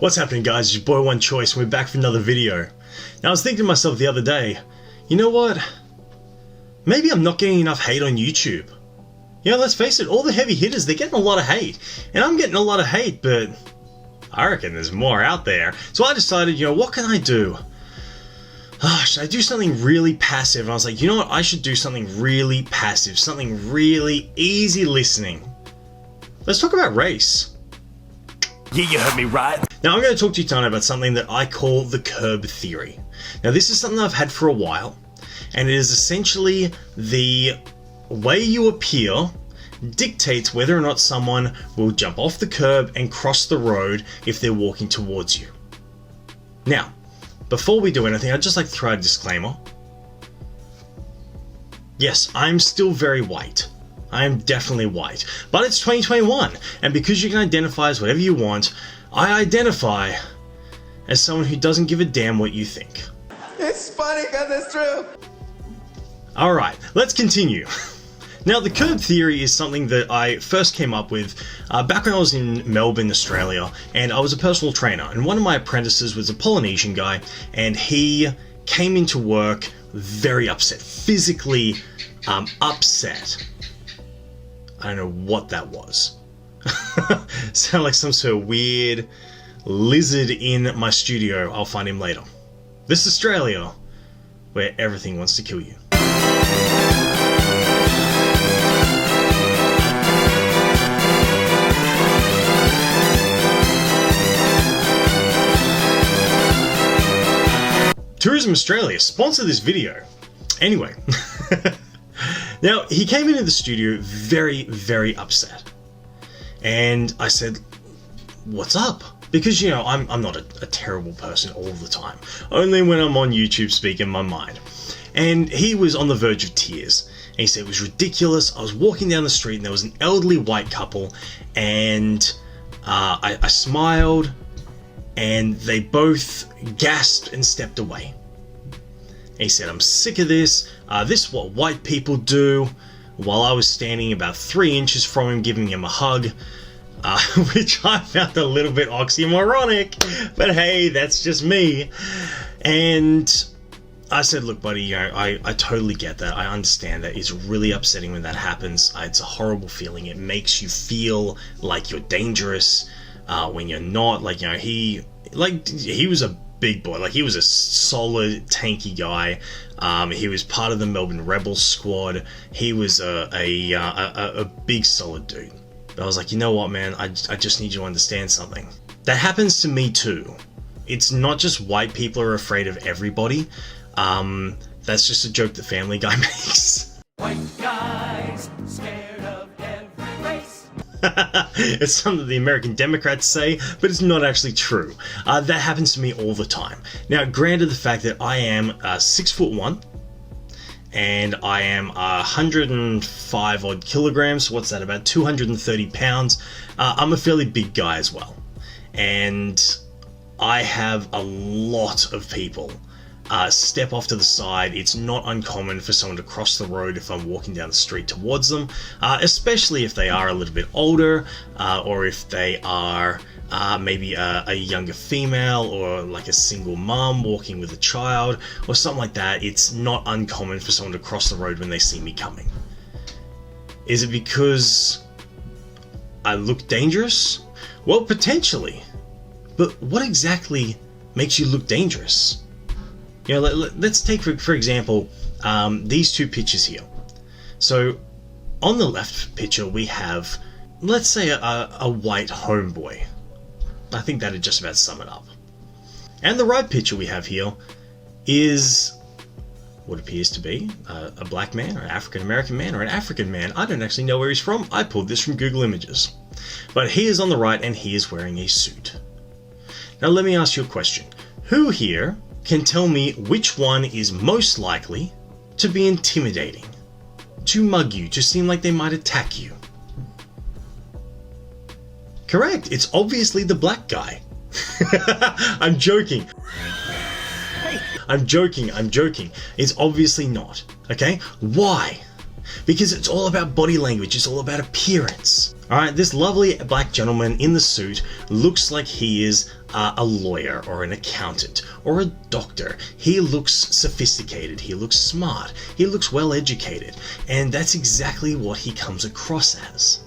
What's happening, guys? It's your boy One Choice, and we're back for another video. Now I was thinking to myself the other day, you know what? Maybe I'm not getting enough hate on YouTube. You know, let's face it, all the heavy hitters, they're getting a lot of hate. And I'm getting a lot of hate, but I reckon there's more out there. So I decided, you know, what can I do? Should I do something really passive? And I was like, you know what? I should do something really passive, something really easy listening. Let's talk about race. Yeah, you heard me right. Now I'm going to talk to you tonight about something that I call the curb theory. Now this is something I've had for a while, and it is essentially the way you appear dictates whether or not someone will jump off the curb and cross the road if they're walking towards you. Now, before we do anything, I'd just like to throw out a disclaimer. Yes, I'm still very white. I am definitely white. But it's 2021, and because you can identify as whatever you want, I identify as someone who doesn't give a damn what you think. It's funny because it's true. Alright, let's continue. Now, the curb theory is something that I first came up with back when I was in Melbourne, Australia, and I was a personal trainer, and one of my apprentices was a Polynesian guy, and he came into work very upset, physically upset. I don't know what that was. Sound like some sort of weird lizard in my studio. I'll find him later. This is Australia, where everything wants to kill you. Tourism Australia, sponsor this video. Anyway. Now, he came into the studio very, very upset. And I said, what's up? Because, you know, I'm not a terrible person all the time. Only when I'm on YouTube speaking my mind. And he was on the verge of tears. And he said it was ridiculous. I was walking down the street and there was an elderly white couple. And I smiled. And they both gasped and stepped away. He said, I'm sick of this. This is what white people do. While I was standing about 3 inches from him, giving him a hug, which I found a little bit oxymoronic. But hey, that's just me. And I said, look, buddy, you know, I totally get that. I understand that. It's really upsetting when that happens. It's a horrible feeling. It makes you feel like you're dangerous when you're not. Like, you know, he was a big boy. Like, he was a solid, tanky guy. He was part of the Melbourne Rebels squad. He was a big, solid dude. But I was like, you know what, man? I just need you to understand something. That happens to me too. It's not just white people are afraid of everybody. That's just a joke that Family Guy makes. White guys scared of every race. It's something the American Democrats say, but it's not actually true. That happens to me all the time. Now, granted the fact that I am 6'1", and I am 105 odd kilograms, so what's that, about 230 pounds, I'm a fairly big guy as well. And I have a lot of people step off to the side. It's not uncommon for someone to cross the road if I'm walking down the street towards them, especially if they are a little bit older, or if they are maybe a younger female, or like a single mom walking with a child, or something like that. It's not uncommon for someone to cross the road when they see me coming. Is it because I look dangerous? Well, potentially. But what exactly makes you look dangerous? You know, let's take, for example, these two pictures here. So, on the left picture, we have, let's say, a white homeboy. I think that'd just about sum it up. And the right picture we have here is what appears to be a black man, or an African-American man, or an African man. I don't actually know where he's from. I pulled this from Google Images. But he is on the right, and he is wearing a suit. Now, let me ask you a question. Who here can tell me which one is most likely to be intimidating, to mug you, to seem like they might attack you? Correct, it's obviously the black guy. I'm joking. I'm joking. It's obviously not, okay? Why? because it's all about body language, it's all about appearance. Alright, this lovely black gentleman in the suit looks like he is a lawyer or an accountant or a doctor. He looks sophisticated, he looks smart, he looks well educated, and that's exactly what he comes across as.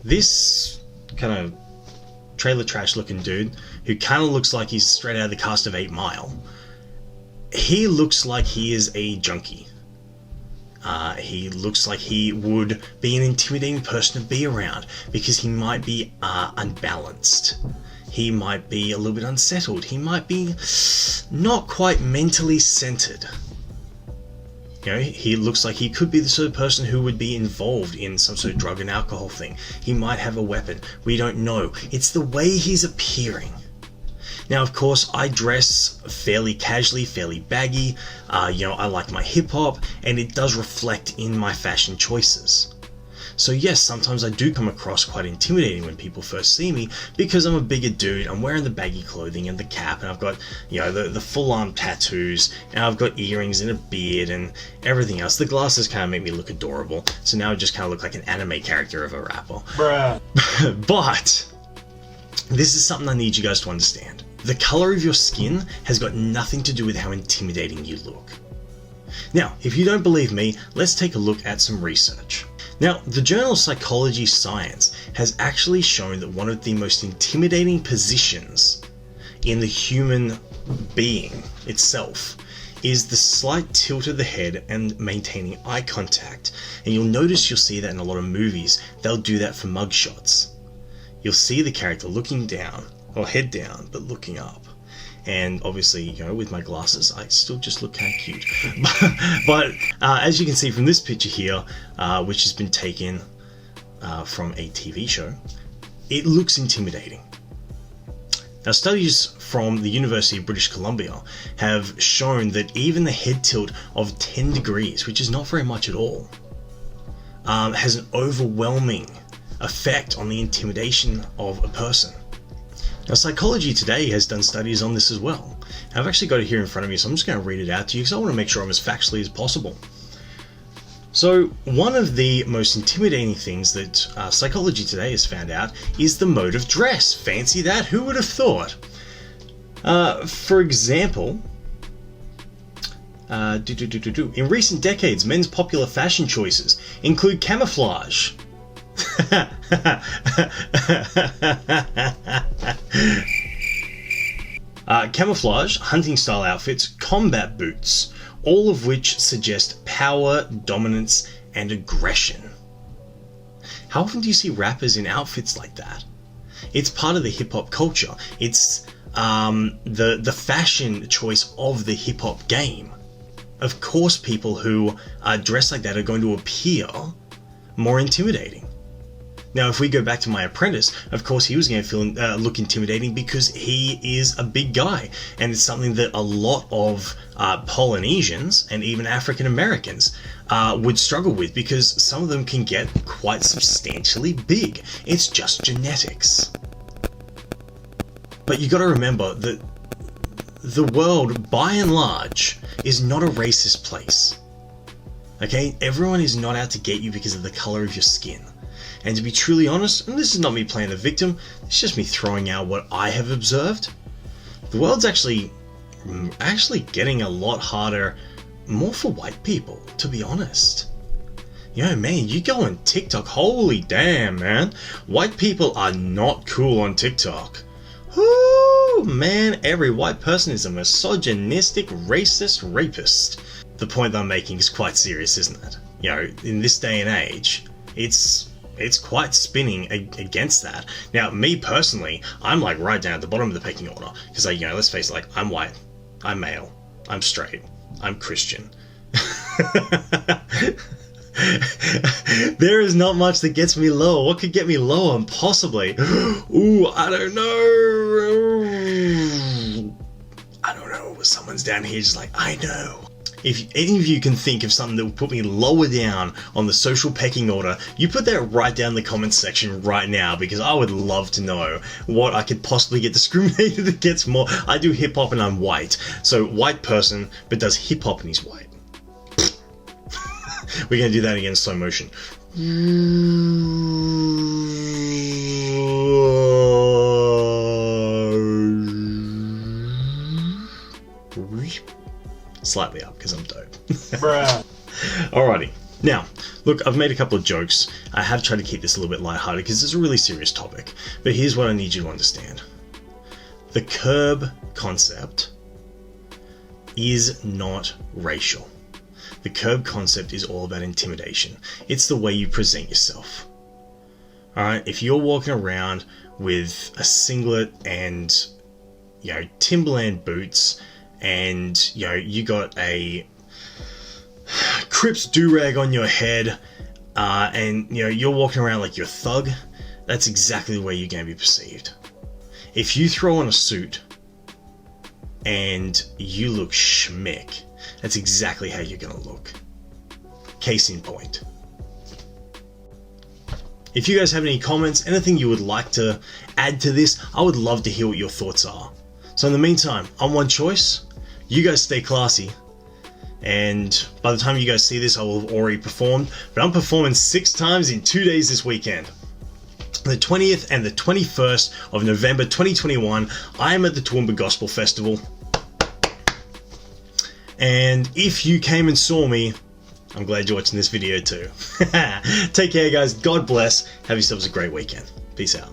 This kind of trailer trash looking dude, who kind of looks like he's straight out of the cast of 8 Mile, he looks like he is a junkie. He looks like he would be an intimidating person to be around because he might be unbalanced. He might be a little bit unsettled. He might be not quite mentally centered. You know, he looks like he could be the sort of person who would be involved in some sort of drug and alcohol thing. He might have a weapon. We don't know. It's the way he's appearing. Now, of course, I dress fairly casually, fairly baggy. I like my hip-hop, and it does reflect in my fashion choices. So yes, sometimes I do come across quite intimidating when people first see me, because I'm a bigger dude, I'm wearing the baggy clothing and the cap, and I've got, the full-arm tattoos, and I've got earrings and a beard and everything else. The glasses kind of make me look adorable, so now I just kind of look like an anime character of a rapper. Bruh. But this is something I need you guys to understand. The color of your skin has got nothing to do with how intimidating you look. Now, if you don't believe me, let's take a look at some research. Now, the journal Psychology Science has actually shown that one of the most intimidating positions in the human being itself is the slight tilt of the head and maintaining eye contact. And you'll see that in a lot of movies. They'll do that for mugshots. You'll see the character looking down, or head down, but looking up. And obviously, with my glasses, I still just look kind of cute. But as you can see from this picture here, which has been taken from a TV show, it looks intimidating. Now, studies from the University of British Columbia have shown that even the head tilt of 10 degrees, which is not very much at all, has an overwhelming effect on the intimidation of a person. Now, Psychology Today has done studies on this as well. I've actually got it here in front of me, so I'm just going to read it out to you because I want to make sure I'm as factually as possible. So, one of the most intimidating things that Psychology Today has found out is the mode of dress. Fancy that? Who would have thought? For example, in recent decades, men's popular fashion choices include camouflage. Camouflage, hunting style outfits, combat boots, all of which suggest power, dominance, and aggression. How often do you see rappers in outfits like that? It's part of the hip-hop culture. It's the fashion choice of the hip-hop game. Of course, people who dress like that are going to appear more intimidating. Now, if we go back to my apprentice, of course he was going to look intimidating because he is a big guy, and it's something that a lot of Polynesians and even African Americans would struggle with, because some of them can get quite substantially big. It's just genetics. But you got to remember that the world, by and large, is not a racist place. Okay? Everyone is not out to get you because of the color of your skin. And to be truly honest, and this is not me playing the victim, it's just me throwing out what I have observed, the world's actually getting a lot harder, more for white people, to be honest. Man, you go on TikTok, holy damn, man. White people are not cool on TikTok. Whoo, man, every white person is a misogynistic, racist rapist. The point that I'm making is quite serious, isn't it? In this day and age, it's quite spinning against that. Now, me personally, I'm like right down at the bottom of the pecking order. Because, let's face it, I'm white, I'm male, I'm straight, I'm Christian. There is not much that gets me lower. What could get me lower? Possibly. Ooh, I don't know. Someone's down here just like, I know. If any of you can think of something that will put me lower down on the social pecking order, you put that right down in the comments section right now, because I would love to know what I could possibly get discriminated against more. I do hip-hop and I'm white. So, white person, but does hip-hop and he's white. We're going to do that again in slow motion. slightly up because I'm dope. Bruh. Alrighty. Now, look, I've made a couple of jokes. I have tried to keep this a little bit lighthearted because it's a really serious topic. But here's what I need you to understand. The curb concept is not racial. The curb concept is all about intimidation. It's the way you present yourself. Alright, if you're walking around with a singlet and, Timberland boots and, you got a Crips do-rag on your head, and you're walking around like you're a thug, that's exactly the way you're going to be perceived. If you throw on a suit and you look schmick, that's exactly how you're going to look. Case in point. If you guys have any comments, anything you would like to add to this, I would love to hear what your thoughts are. So in the meantime, I'm One Choice. You guys stay classy. And by the time you guys see this, I will have already performed. But I'm performing 6 times in 2 days this weekend. The 20th and the 21st of November 2021, I am at the Toowoomba Gospel Festival. And if you came and saw me, I'm glad you're watching this video too. Take care, guys. God bless. Have yourselves a great weekend. Peace out.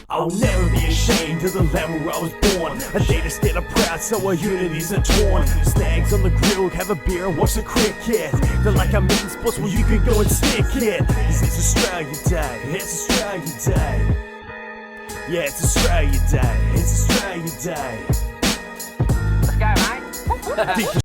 I will never be ashamed of the land where I was born. A day to stand up proud so our unities are torn. Snags on the grill, have a beer and watch the cricket. They're like I'm making sports where you can go and stick it. This is Australia Day, it's Australia Day. Yeah, it's Australia Day, it's Australia Day. Let's go, mate.